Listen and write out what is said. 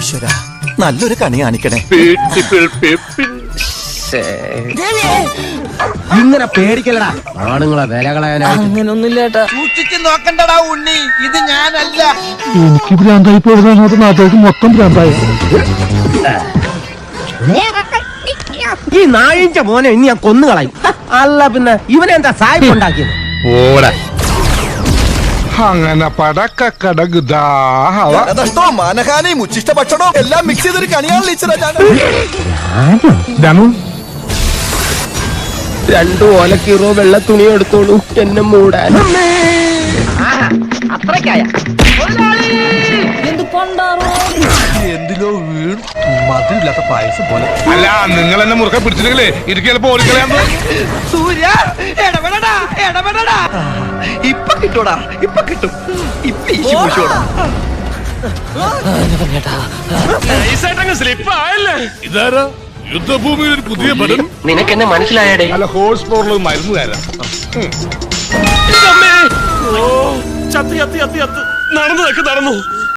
ഈശ്വര, നല്ലൊരു കണി കാണിക്കണേ. ഇങ്ങനെ പേടിക്കലടാ, ആണുങ്ങളെ വില കളയാനായിട്ട്. അങ്ങനൊന്നുമില്ല ഏട്ടാ. സൂക്ഷിച്ച് നോക്കണ്ടടാ ഉണ്ണി, ഇത് ഞാനല്ല. എനിക്ക് ഭ്രാന്തായി പോയതാണ്, നാട്ടുകാർക്ക് മൊത്തം ഭ്രാന്തായി. ഈ നായിഞ്ച മോനെ ഇനി ഞാൻ കൊന്നുകളയും. അല്ല പിന്നെ ഇവനെന്താ സായിപ്പ് ഉണ്ടാക്കിയത്? അങ്ങനെ പടക്കടകുതാ നഷ്ടവും മാനഹാനിയും ഉച്ചിഷ്ട ഭക്ഷണവും എല്ലാം മിക്സ് ചെയ്തൊരു കണിയാണല്ലോ ഈശ്വര ഞാൻ. 2 ഓലക്കീറോ വെള്ള തുണി എടുത്തോളൂ എന്നെ മൂടാൻ. അത്രക്കായ എന്ത് പണ്ടാറോ എന്തിലോ വീണ് മധുരില്ലാത്ത പായസം പോലെ. അല്ല, നിങ്ങൾ എന്നെ മുറുക്കെ പിടിച്ചിട്ടില്ലേ ഇരിക്കലപ്പോ ഓടിക്കളയാൻ. സൂര്യ ഇടപെടടാ, ഇടപെടടാ. ഇപ്പൊ കിട്ടൂടാ, ഇപ്പൊ കിട്ടും. ഇപ്പൊ ഈശി പൂശോടാ. ഇതാരാ യുദ്ധഭൂമിയിൽ ഒരു പുതിയ പടം? നിനക്കെന്നെ മനസ്സിലായടേ? അല്ല, ഹോഴ്സ് പവറിൽ മരുന്ന് തരാം. നടന്നു